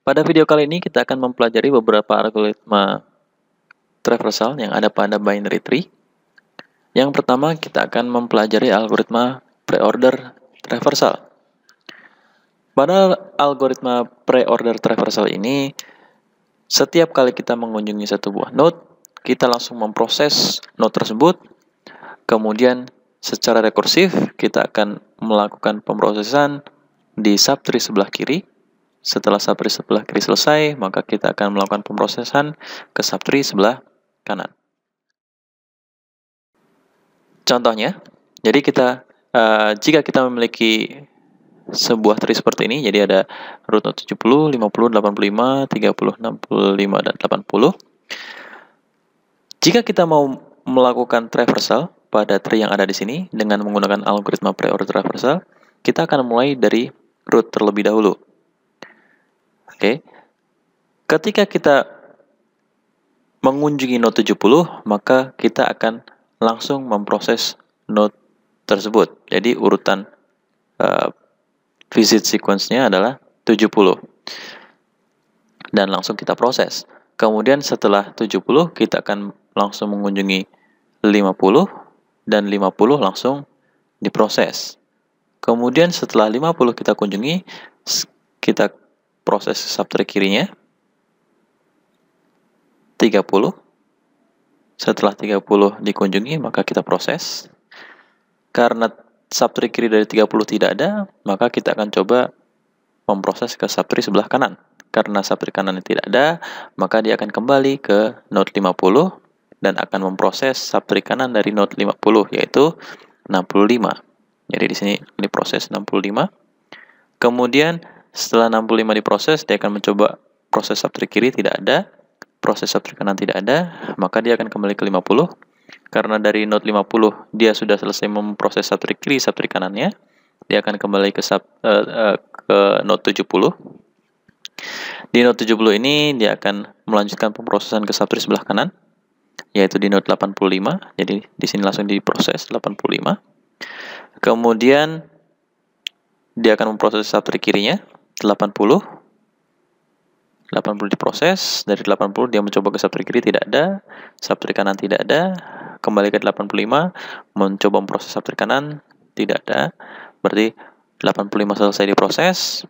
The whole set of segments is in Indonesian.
Pada video kali ini kita akan mempelajari beberapa algoritma traversal yang ada pada binary tree. Yang pertama kita akan mempelajari algoritma preorder traversal. Pada algoritma preorder traversal ini, setiap kali kita mengunjungi satu buah node, kita langsung memproses node tersebut. Kemudian secara rekursif kita akan melakukan pemrosesan di subtree sebelah kiri. Setelah subtree sebelah kiri selesai, maka kita akan melakukan pemrosesan ke subtree sebelah kanan. Contohnya, jadi jika kita memiliki sebuah tree seperti ini, jadi ada root node 70, 50, 85, 30, 65, dan 80. Jika kita mau melakukan traversal pada tree yang ada di sini dengan menggunakan algoritma preorder traversal, kita akan mulai dari root terlebih dahulu. Oke. Ketika kita mengunjungi node 70, maka kita akan langsung memproses node tersebut. Jadi urutan visit sequence-nya adalah 70. Dan langsung kita proses. Kemudian setelah 70, kita akan langsung mengunjungi 50, dan 50 langsung diproses. Kemudian setelah 50 kita kunjungi, kita proses subtree kirinya 30. Setelah 30 dikunjungi, maka kita proses. Karena subtree kiri dari 30 tidak ada, maka kita akan coba memproses ke subtree sebelah kanan. Karena subtree kanan tidak ada, maka dia akan kembali ke node 50 dan akan memproses subtree kanan dari node 50, yaitu 65. Jadi di sini diproses 65. Kemudian setelah 65 diproses, dia akan mencoba proses subtree kiri tidak ada, proses subtree kanan tidak ada, maka dia akan kembali ke 50. Karena dari node 50 dia sudah selesai memproses subtree kiri, subtree kanannya, dia akan kembali ke node 70. Di node 70 ini dia akan melanjutkan pemrosesan ke subtree sebelah kanan, yaitu di node 85. Jadi di sini langsung diproses 85. Kemudian dia akan memproses subtree kirinya 80 diproses. Dari 80 dia mencoba ke subtree kiri tidak ada, subtree kanan tidak ada, kembali ke 85, mencoba memproses subtree kanan tidak ada. Berarti 85 selesai diproses,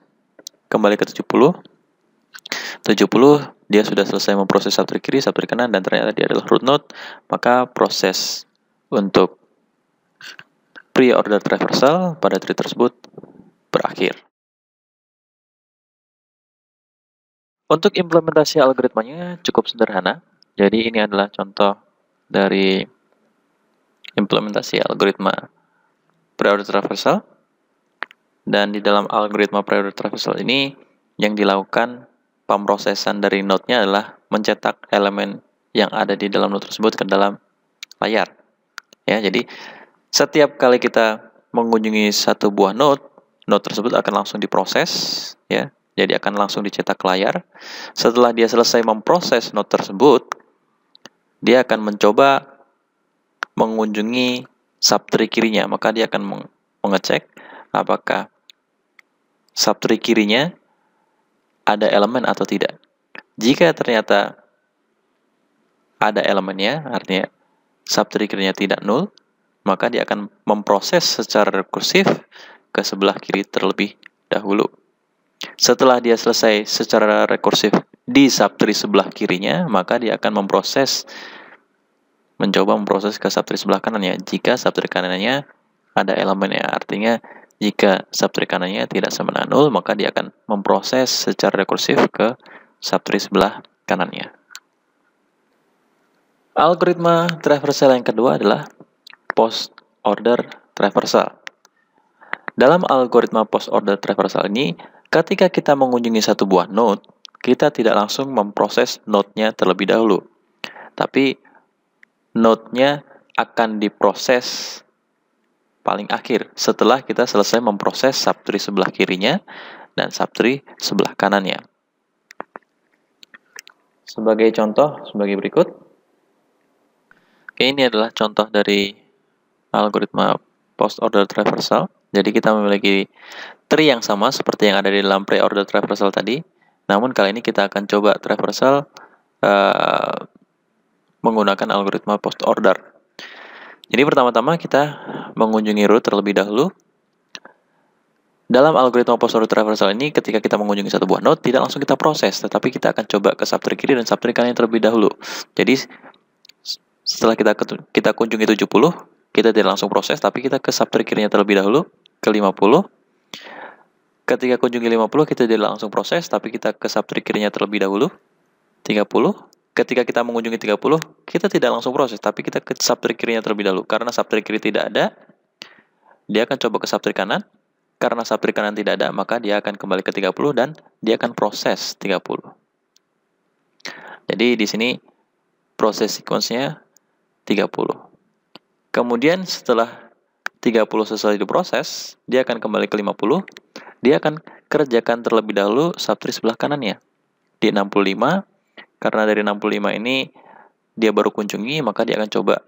kembali ke 70 dia sudah selesai memproses subtree kiri, subtree kanan, dan ternyata dia adalah root node. Maka proses untuk pre-order traversal pada tree tersebut berakhir. Untuk implementasi algoritmanya cukup sederhana. Jadi ini adalah contoh dari implementasi algoritma pre-order traversal. Dan di dalam algoritma pre-order traversal ini yang dilakukan pemrosesan dari node-nya adalah mencetak elemen yang ada di dalam node tersebut ke dalam layar. Ya, jadi setiap kali kita mengunjungi satu buah node tersebut akan langsung diproses, ya. Jadi akan langsung dicetak ke layar. Setelah dia selesai memproses node tersebut, dia akan mencoba mengunjungi subtree kirinya. Maka dia akan mengecek apakah subtree kirinya ada elemen atau tidak. Jika ternyata ada elemennya, artinya subtree kirinya tidak null, maka dia akan memproses secara rekursif ke sebelah kiri terlebih dahulu. Setelah dia selesai secara rekursif di subtree sebelah kirinya, maka dia akan mencoba memproses ke subtree sebelah kanannya. Jika subtree kanannya ada elemennya, artinya jika subtree kanannya tidak sama dengan nol, maka dia akan memproses secara rekursif ke subtree sebelah kanannya. Algoritma traversal yang kedua adalah post order traversal. Dalam algoritma post order traversal ini, ketika kita mengunjungi satu buah node, kita tidak langsung memproses node-nya terlebih dahulu. Tapi node-nya akan diproses paling akhir setelah kita selesai memproses subtree sebelah kirinya dan subtree sebelah kanannya. Sebagai contoh, sebagai berikut. Oke, ini adalah contoh dari algoritma post order traversal. Jadi kita memiliki tree yang sama seperti yang ada di dalam pre-order traversal tadi. Namun kali ini kita akan coba traversal menggunakan algoritma post order. Jadi pertama-tama kita mengunjungi root terlebih dahulu. Dalam algoritma post order traversal ini, ketika kita mengunjungi satu buah node, tidak langsung kita proses, tetapi kita akan coba ke subtree kiri dan subtree kanan terlebih dahulu. Jadi setelah kita kunjungi 70, kita tidak langsung proses, tapi kita ke subtree kirinya terlebih dahulu, ke 50. Ketika kunjungi 50, kita tidak langsung proses, tapi kita ke subtree kirinya terlebih dahulu, 30. Ketika kita mengunjungi 30, kita tidak langsung proses, tapi kita ke subtree kirinya terlebih dahulu. Karena subtree kiri tidak ada, dia akan coba ke subtree kanan. Karena subtree kanan tidak ada, maka dia akan kembali ke 30 dan dia akan proses 30. Jadi di sini proses sequence-nya 30. Kemudian setelah 30 selesai diproses, dia akan kembali ke 50. Dia akan kerjakan terlebih dahulu subtree sebelah kanannya. Di 65, karena dari 65 ini dia baru kunjungi, maka dia akan coba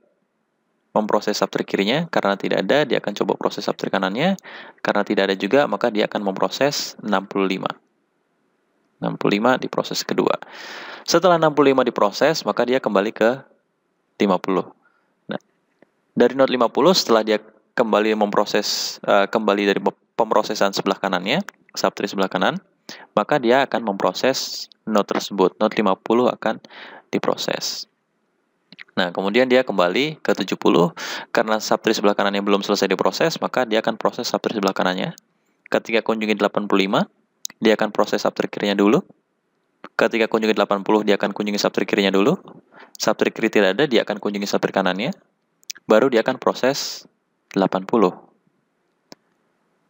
memproses subtree kirinya. Karena tidak ada, dia akan coba proses subtree kanannya. Karena tidak ada juga, maka dia akan memproses 65. 65 diproses kedua. Setelah 65 diproses, maka dia kembali ke 50. Nah, dari node 50, setelah dia kembali dari pemrosesan sebelah kanannya, subtree sebelah kanan, maka dia akan memproses node tersebut. Node 50 akan diproses. Nah, kemudian dia kembali ke 70. Karena subtree sebelah kanannya belum selesai diproses, maka dia akan proses subtree sebelah kanannya. Ketika kunjungi 85, dia akan proses subtree kirinya dulu. Ketika kunjungi 80, dia akan kunjungi subtree kirinya dulu. Subtree kiri tidak ada, dia akan kunjungi subtree kanannya. Baru dia akan proses 80.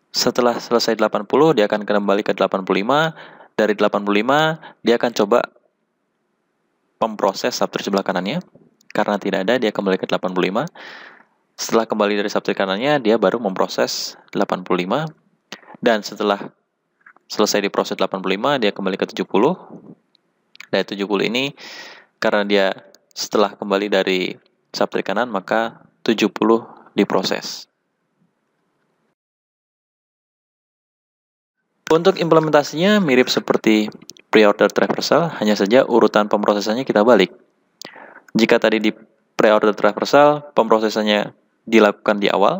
Setelah selesai 80, dia akan kembali ke 85. Dari 85, dia akan coba memproses subtree sebelah kanannya. Karena tidak ada, dia kembali ke 85. Setelah kembali dari subtree kanannya, dia baru memproses 85. Dan setelah selesai diproses 85, dia kembali ke 70. Dari 70 ini, karena dia setelah kembali dari subtree kanan, maka 70 diproses. Untuk implementasinya mirip seperti pre-order traversal, hanya saja urutan pemrosesannya kita balik. Jika tadi di pre-order traversal, pemrosesannya dilakukan di awal.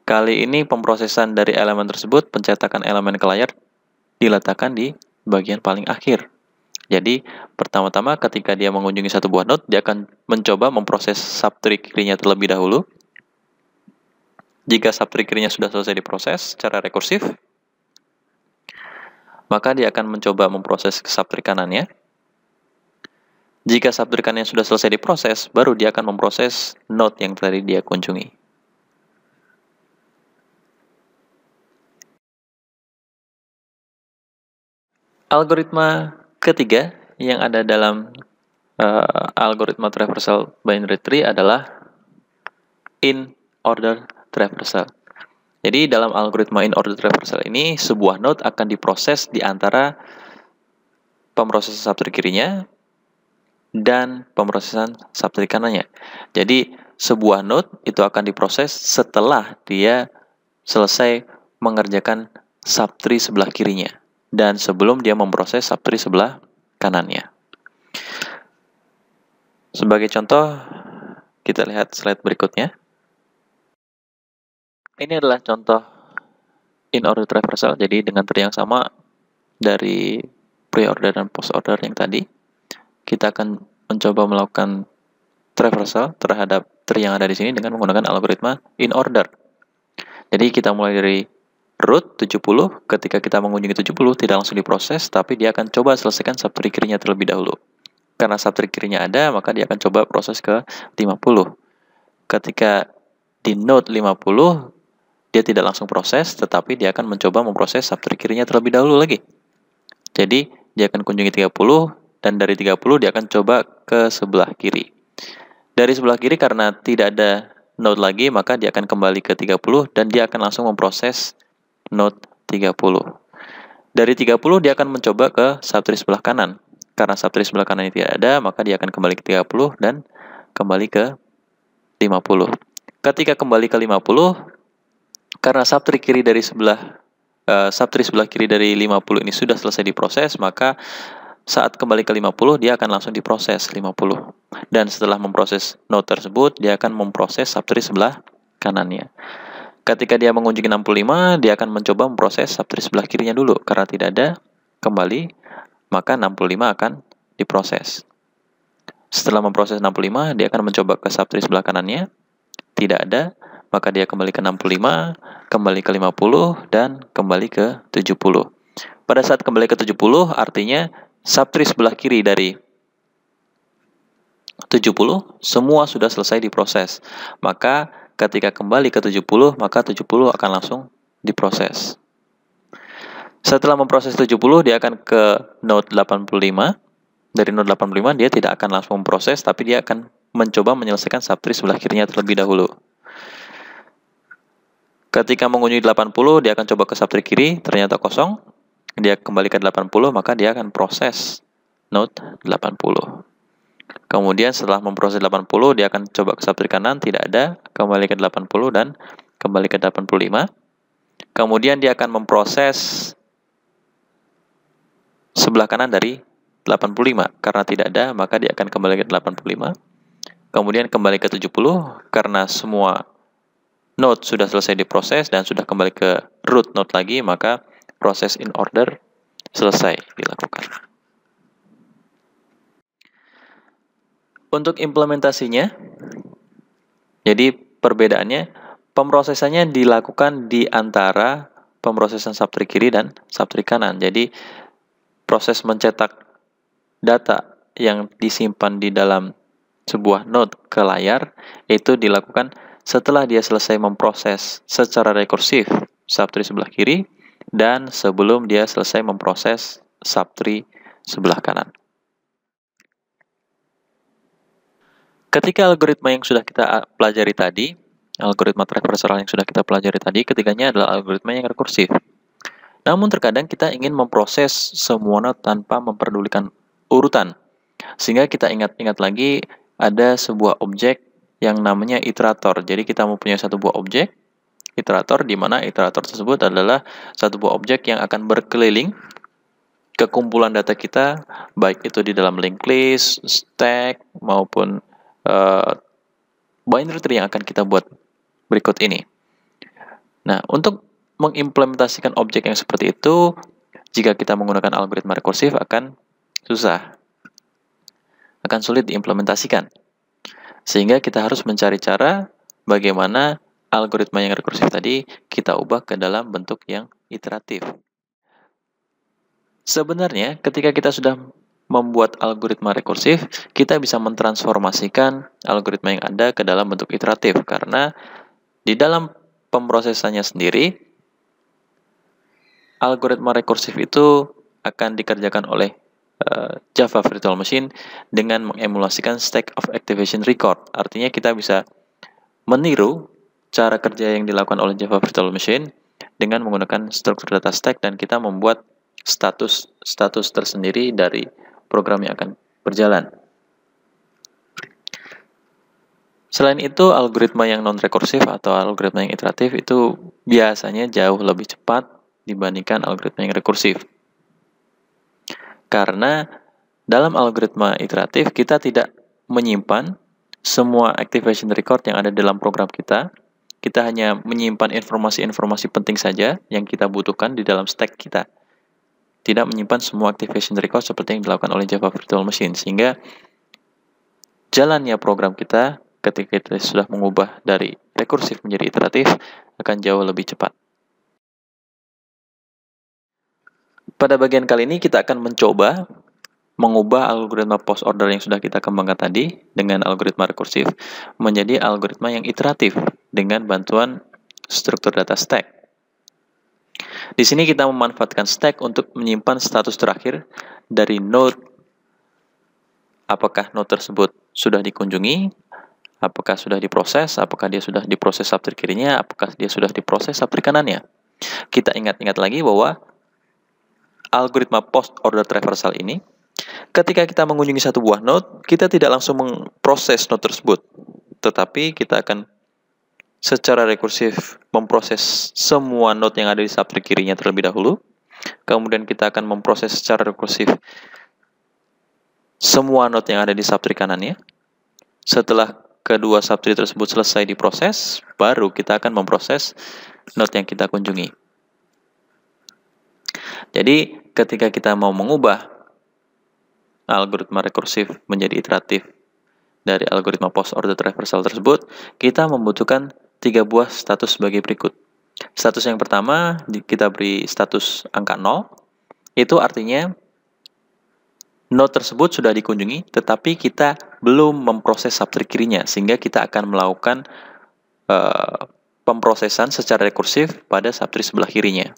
Kali ini pemrosesan dari elemen tersebut, pencetakan elemen ke layar, diletakkan di bagian paling akhir. Jadi, pertama-tama ketika dia mengunjungi satu buah node, dia akan mencoba memproses subtree kirinya terlebih dahulu. Jika subtree kirinya sudah selesai diproses secara rekursif, maka dia akan mencoba memproses subtree kanannya. Jika subtree kanannya sudah selesai diproses, baru dia akan memproses node yang tadi dia kunjungi. Algoritma ketiga yang ada dalam algoritma traversal binary tree adalah in order traversal. Jadi dalam algoritma in order traversal ini, sebuah node akan diproses di antara pemrosesan subtree kirinya dan pemrosesan subtree kanannya. Jadi sebuah node itu akan diproses setelah dia selesai mengerjakan subtree sebelah kirinya dan sebelum dia memproses subtree sebelah kanannya. Sebagai contoh, kita lihat slide berikutnya. Ini adalah contoh in order traversal, jadi dengan tree yang sama dari pre-order dan post-order yang tadi. Kita akan mencoba melakukan traversal terhadap tree yang ada di sini dengan menggunakan algoritma in order. Jadi kita mulai dari root 70, ketika kita mengunjungi 70 tidak langsung diproses, tapi dia akan coba selesaikan subtree kirinya terlebih dahulu. Karena subtree kirinya ada, maka dia akan coba proses ke 50. Ketika di node 50, dia tidak langsung proses, tetapi dia akan mencoba memproses subtree kirinya terlebih dahulu lagi. Jadi dia akan kunjungi 30, dan dari 30 dia akan coba ke sebelah kiri. Dari sebelah kiri karena tidak ada node lagi, maka dia akan kembali ke 30 dan dia akan langsung memproses node 30. Dari 30 dia akan mencoba ke subtree sebelah kanan. Karena subtree sebelah kanan ini tidak ada, maka dia akan kembali ke 30 dan kembali ke 50. Ketika kembali ke 50, karena subtree kiri dari sebelah subtree sebelah kiri dari 50 ini sudah selesai diproses, maka saat kembali ke 50, dia akan langsung diproses 50. Dan setelah memproses node tersebut, dia akan memproses subtree sebelah kanannya. Ketika dia mengunjungi 65, dia akan mencoba memproses subtree sebelah kirinya dulu. Karena tidak ada, kembali, maka 65 akan diproses. Setelah memproses 65, dia akan mencoba ke subtree sebelah kanannya. Tidak ada, maka dia kembali ke 65, kembali ke 50, dan kembali ke 70. Pada saat kembali ke 70, artinya subtree sebelah kiri dari 70, semua sudah selesai diproses. Maka ketika kembali ke 70, maka 70 akan langsung diproses. Setelah memproses 70, dia akan ke node 85. Dari node 85, dia tidak akan langsung memproses, tapi dia akan mencoba menyelesaikan subtree sebelah kirinya terlebih dahulu. Ketika mengunjungi 80, dia akan coba ke subtree kiri, ternyata kosong. Dia kembali ke 80, maka dia akan proses node 80. Kemudian setelah memproses 80, dia akan coba ke subtree kanan, tidak ada, kembali ke 80 dan kembali ke 85. Kemudian dia akan memproses sebelah kanan dari 85, karena tidak ada, maka dia akan kembali ke 85. Kemudian kembali ke 70, karena semua node sudah selesai diproses dan sudah kembali ke root node lagi, maka proses in order selesai dilakukan. Untuk implementasinya, jadi perbedaannya, pemrosesannya dilakukan di antara pemrosesan subtree kiri dan subtree kanan. Jadi proses mencetak data yang disimpan di dalam sebuah node ke layar itu dilakukan setelah dia selesai memproses secara rekursif subtree sebelah kiri dan sebelum dia selesai memproses subtree sebelah kanan. Ketika algoritma yang sudah kita pelajari tadi, algoritma traversal yang sudah kita pelajari tadi, ketiganya adalah algoritma yang rekursif. Namun terkadang kita ingin memproses semua node tanpa memperdulikan urutan. Sehingga kita ingat-ingat lagi ada sebuah objek yang namanya iterator. Jadi kita mempunyai satu buah objek, iterator, di mana iterator tersebut adalah satu buah objek yang akan berkeliling ke kumpulan data kita, baik itu di dalam linked list, stack, maupun binary tree yang akan kita buat berikut ini. Nah, untuk mengimplementasikan objek yang seperti itu, jika kita menggunakan algoritma rekursif akan susah, akan sulit diimplementasikan. Sehingga kita harus mencari cara bagaimana algoritma yang rekursif tadi kita ubah ke dalam bentuk yang iteratif. Sebenarnya ketika kita sudah membuat algoritma rekursif, kita bisa mentransformasikan algoritma yang ada ke dalam bentuk iteratif, karena di dalam pemrosesannya sendiri, algoritma rekursif itu akan dikerjakan oleh Java Virtual Machine dengan mengemulasikan stack of activation record. Artinya kita bisa meniru cara kerja yang dilakukan oleh Java Virtual Machine dengan menggunakan struktur data stack, dan kita membuat status tersendiri dari program yang akan berjalan. Selain itu, algoritma yang non-rekursif atau algoritma yang iteratif itu biasanya jauh lebih cepat dibandingkan algoritma yang rekursif. Karena dalam algoritma iteratif, kita tidak menyimpan semua activation record yang ada dalam program kita. Kita hanya menyimpan informasi-informasi penting saja yang kita butuhkan di dalam stack kita. Tidak menyimpan semua activation record seperti yang dilakukan oleh Java Virtual Machine, sehingga jalannya program kita ketika kita sudah mengubah dari rekursif menjadi iteratif akan jauh lebih cepat. Pada bagian kali ini kita akan mencoba mengubah algoritma post order yang sudah kita kembangkan tadi dengan algoritma rekursif menjadi algoritma yang iteratif dengan bantuan struktur data stack. Di sini kita memanfaatkan stack untuk menyimpan status terakhir dari node. Apakah node tersebut sudah dikunjungi, apakah sudah diproses, apakah dia sudah diproses subtree kirinya, apakah dia sudah diproses subtree kanannya. Kita ingat-ingat lagi bahwa algoritma post order traversal ini, ketika kita mengunjungi satu buah node, kita tidak langsung memproses node tersebut, tetapi kita akan secara rekursif memproses semua node yang ada di subtree kirinya terlebih dahulu. Kemudian kita akan memproses secara rekursif semua node yang ada di subtree kanannya. Setelah kedua subtree tersebut selesai diproses, baru kita akan memproses node yang kita kunjungi. Jadi, ketika kita mau mengubah algoritma rekursif menjadi iteratif dari algoritma post-order traversal tersebut, kita membutuhkan 3 buah status sebagai berikut. Status yang pertama, kita beri status angka 0. Itu artinya node tersebut sudah dikunjungi, tetapi kita belum memproses subtree kirinya, sehingga kita akan melakukan pemprosesan secara rekursif pada subtree sebelah kirinya.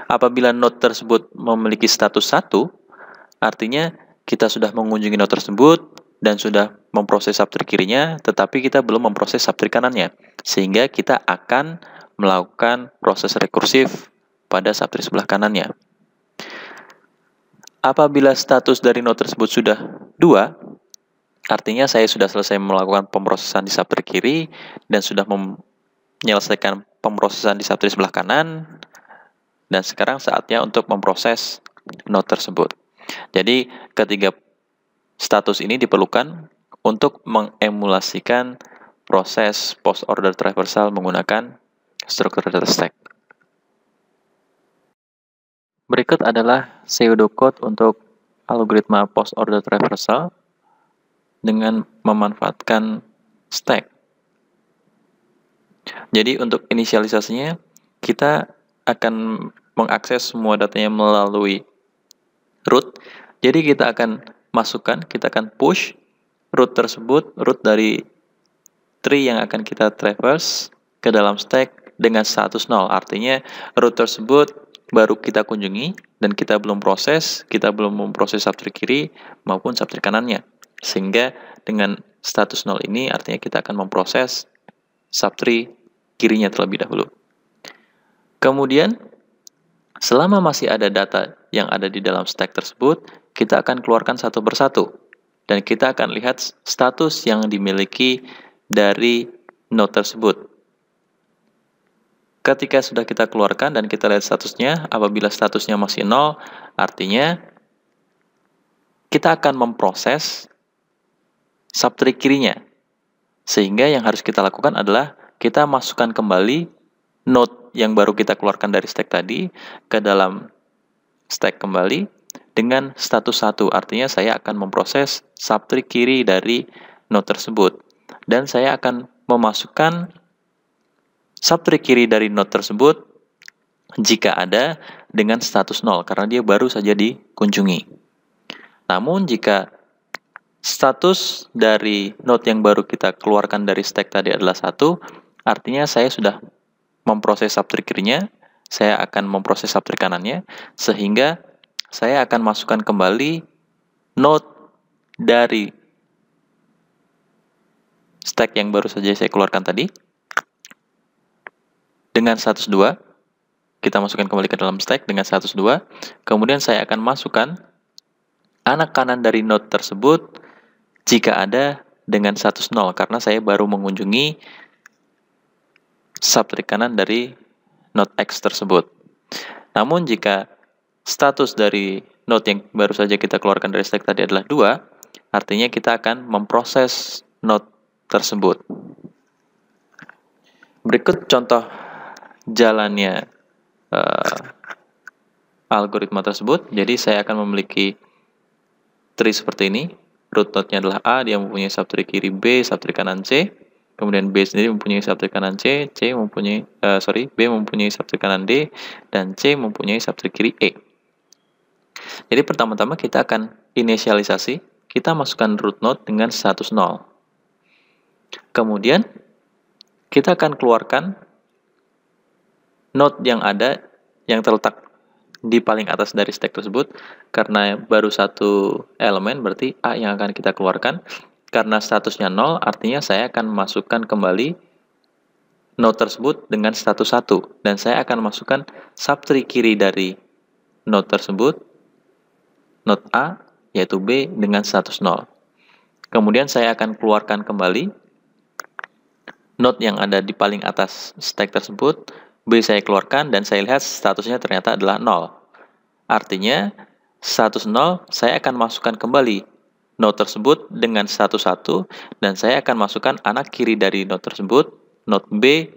Apabila node tersebut memiliki status 1, artinya kita sudah mengunjungi node tersebut dan sudah memproses subtree kirinya, tetapi kita belum memproses subtree kanannya, sehingga kita akan melakukan proses rekursif pada subtree sebelah kanannya. Apabila status dari node tersebut sudah 2, artinya saya sudah selesai melakukan pemrosesan di subtree kiri dan sudah menyelesaikan pemrosesan di subtree sebelah kanan, dan sekarang saatnya untuk memproses node tersebut. Jadi, ketiga status ini diperlukan untuk mengemulasikan proses post-order traversal menggunakan struktur data stack. Berikut adalah pseudocode untuk algoritma post-order traversal dengan memanfaatkan stack. Jadi, untuk inisialisasinya, kita akan mengakses semua datanya melalui root. Jadi kita akan masukkan, kita akan push root tersebut, root dari tree yang akan kita traverse ke dalam stack dengan status 0. Artinya root tersebut baru kita kunjungi dan kita belum proses, kita belum memproses subtree kiri maupun subtree kanannya. Sehingga dengan status 0 ini artinya kita akan memproses subtree kirinya terlebih dahulu. Kemudian, selama masih ada data yang ada di dalam stack tersebut, kita akan keluarkan satu persatu. Dan kita akan lihat status yang dimiliki dari node tersebut. Ketika sudah kita keluarkan dan kita lihat statusnya, apabila statusnya masih 0, artinya kita akan memproses subtree kirinya. Sehingga yang harus kita lakukan adalah kita masukkan kembali node yang baru kita keluarkan dari stack tadi ke dalam stack kembali dengan status 1. Artinya saya akan memproses subtree kiri dari node tersebut. Dan saya akan memasukkan subtree kiri dari node tersebut jika ada dengan status 0 karena dia baru saja dikunjungi. Namun jika status dari node yang baru kita keluarkan dari stack tadi adalah 1, artinya saya sudah memproses subtree kirinya, saya akan memproses subtree kanannya, sehingga saya akan masukkan kembali node dari stack yang baru saja saya keluarkan tadi dengan status 2. Kita masukkan kembali ke dalam stack dengan status 2. Kemudian saya akan masukkan anak kanan dari node tersebut jika ada dengan status 0 karena saya baru mengunjungi subtree kanan dari node X tersebut. Namun jika status dari node yang baru saja kita keluarkan dari stack tadi adalah 2, artinya kita akan memproses node tersebut. Berikut contoh jalannya algoritma tersebut. Jadi saya akan memiliki tree seperti ini. Root node-nya adalah A, dia mempunyai subtree kiri B, subtree kanan C. Kemudian B sendiri mempunyai subtree kanan C, B mempunyai subtree kanan D, dan C mempunyai subtree kiri E. Jadi pertama-tama kita akan inisialisasi, kita masukkan root node dengan status 0. Kemudian kita akan keluarkan node yang ada yang terletak di paling atas dari stack tersebut. Karena baru satu elemen berarti A yang akan kita keluarkan. Karena statusnya 0, artinya saya akan masukkan kembali node tersebut dengan status 1. Dan saya akan masukkan subtree kiri dari node tersebut, node A, yaitu B, dengan status 0. Kemudian saya akan keluarkan kembali node yang ada di paling atas stack tersebut, B saya keluarkan dan saya lihat statusnya ternyata adalah 0. Artinya, status 0 saya akan masukkan kembali node tersebut dengan status 1 dan saya akan masukkan anak kiri dari node tersebut, node B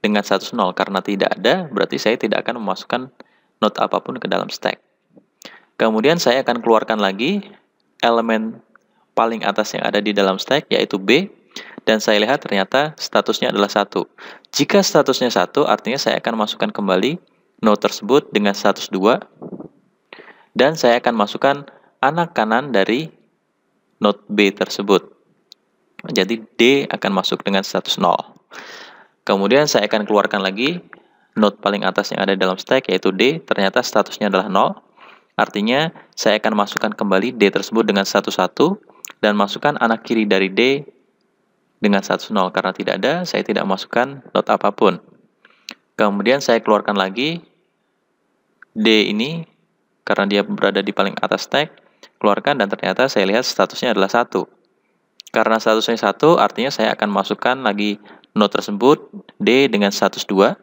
dengan status 0. Karena tidak ada, berarti saya tidak akan memasukkan node apapun ke dalam stack. Kemudian saya akan keluarkan lagi elemen paling atas yang ada di dalam stack, yaitu B, dan saya lihat ternyata statusnya adalah 1. Jika statusnya 1, artinya saya akan masukkan kembali node tersebut dengan status 2, dan saya akan masukkan anak kanan dari node B tersebut. Jadi D akan masuk dengan status 0. Kemudian saya akan keluarkan lagi node paling atas yang ada dalam stack, yaitu D, ternyata statusnya adalah 0. Artinya, saya akan masukkan kembali D tersebut dengan status 1, dan masukkan anak kiri dari D dengan status 0. Karena tidak ada, saya tidak masukkan node apapun. Kemudian saya keluarkan lagi D ini, karena dia berada di paling atas stack, keluarkan dan ternyata saya lihat statusnya adalah 1. Karena statusnya 1, artinya saya akan masukkan lagi node tersebut, D dengan status 2,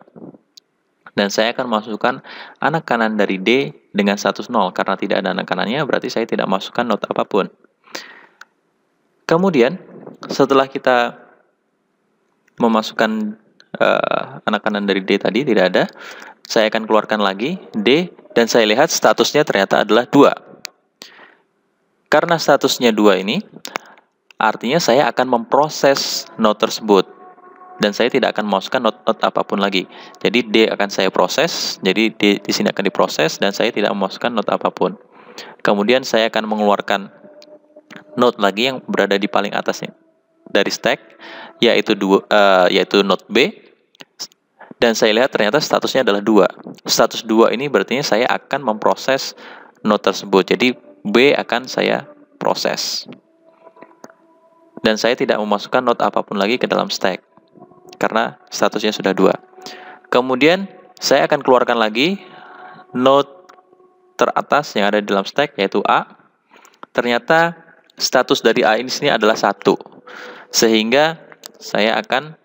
dan saya akan masukkan anak kanan dari D dengan status 0. Karena tidak ada anak kanannya, berarti saya tidak masukkan node apapun. Kemudian, setelah kita memasukkan anak kanan dari D tadi, tidak ada, saya akan keluarkan lagi D, dan saya lihat statusnya ternyata adalah 2. Karena statusnya 2 ini, artinya saya akan memproses node tersebut, dan saya tidak akan memasukkan node apapun lagi. Jadi D akan saya proses, jadi D di sini akan diproses, dan saya tidak memasukkan node apapun. Kemudian saya akan mengeluarkan node lagi yang berada di paling atasnya dari stack, yaitu node B, dan saya lihat ternyata statusnya adalah 2. Status 2 ini berarti saya akan memproses node tersebut. Jadi B akan saya proses. Dan saya tidak memasukkan node apapun lagi ke dalam stack, karena statusnya sudah 2. Kemudian saya akan keluarkan lagi node teratas yang ada di dalam stack, yaitu A. Ternyata status dari A ini sini adalah 1. Sehingga saya akan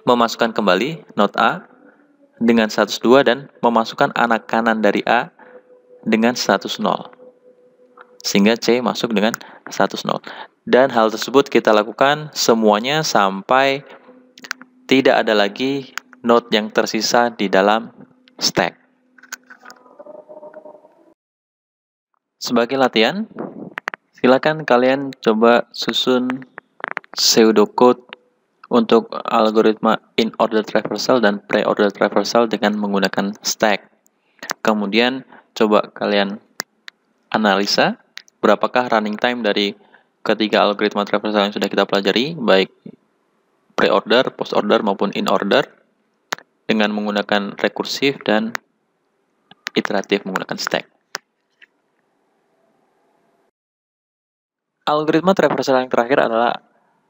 memasukkan kembali node A dengan status 2 dan memasukkan anak kanan dari A dengan status 0. Sehingga C masuk dengan status 0. Dan hal tersebut kita lakukan semuanya sampai tidak ada lagi node yang tersisa di dalam stack. Sebagai latihan, silakan kalian coba susun pseudocode untuk algoritma in-order traversal dan pre-order traversal dengan menggunakan stack. Kemudian coba kalian analisa berapakah running time dari ketiga algoritma traversal yang sudah kita pelajari, baik pre-order, post-order maupun in-order, dengan menggunakan rekursif dan iteratif menggunakan stack. Algoritma traversal yang terakhir adalah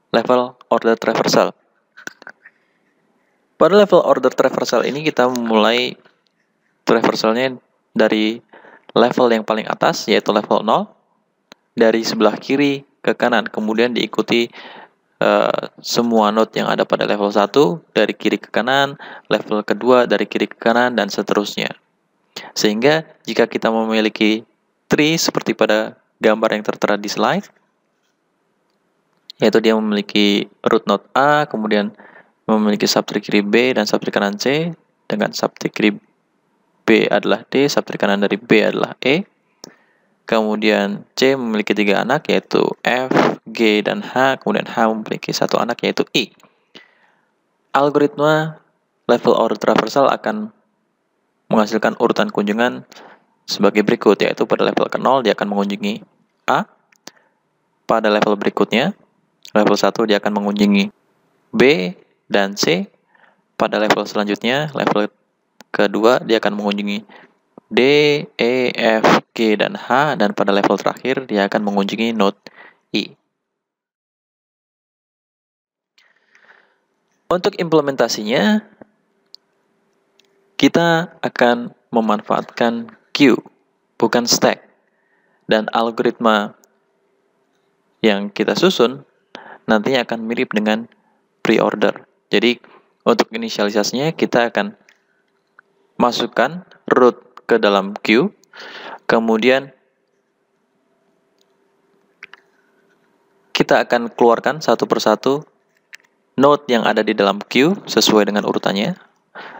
level order traversal. Pada level order traversal ini kita memulai traversalnya dari level yang paling atas, yaitu level 0, dari sebelah kiri ke kanan, kemudian diikuti semua node yang ada pada level 1 dari kiri ke kanan, level kedua dari kiri ke kanan, dan seterusnya. Sehingga jika kita memiliki tree seperti pada gambar yang tertera di slide, yaitu dia memiliki root node A, kemudian memiliki subtree kiri B dan subtree kanan C, dengan subtree kiri B adalah D, subtree kanan dari B adalah E. Kemudian C memiliki 3 anak, yaitu F, G, dan H. Kemudian H memiliki 1 anak, yaitu I. Algoritma level order traversal akan menghasilkan urutan kunjungan sebagai berikut, yaitu pada level ke-0 dia akan mengunjungi A. Pada level berikutnya, level 1 dia akan mengunjungi B dan C. Pada level selanjutnya, level kedua dia akan mengunjungi D, E, F, G, dan H. Dan pada level terakhir dia akan mengunjungi node I. Untuk implementasinya, kita akan memanfaatkan queue, bukan stack. Dan algoritma yang kita susun nantinya akan mirip dengan pre-order. Jadi untuk inisialisasinya kita akan masukkan root ke dalam queue, kemudian kita akan keluarkan satu persatu node yang ada di dalam queue sesuai dengan urutannya.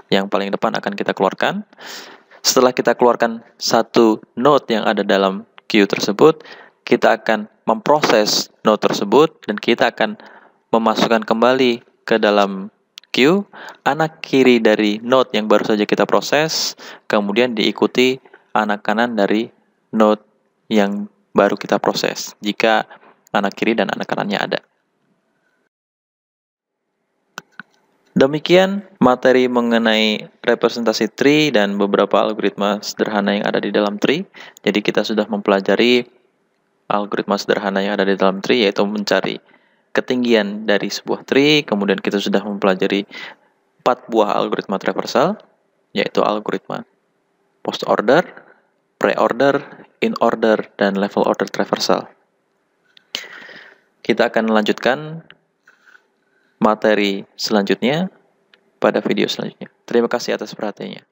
Yang paling depan akan kita keluarkan. Setelah kita keluarkan satu node yang ada dalam queue tersebut, kita akan memproses node tersebut dan kita akan memasukkan kembali ke dalam queue anak kiri dari node yang baru saja kita proses, kemudian diikuti anak kanan dari node yang baru kita proses jika anak kiri dan anak kanannya ada. Demikian materi mengenai representasi tree dan beberapa algoritma sederhana yang ada di dalam tree. Jadi kita sudah mempelajari algoritma sederhana yang ada di dalam tree, yaitu mencari ketinggian dari sebuah tree. Kemudian kita sudah mempelajari 4 buah algoritma traversal, yaitu algoritma post order, pre-order, in-order, dan level order traversal. Kita akan melanjutkan materi selanjutnya pada video selanjutnya. Terima kasih atas perhatiannya.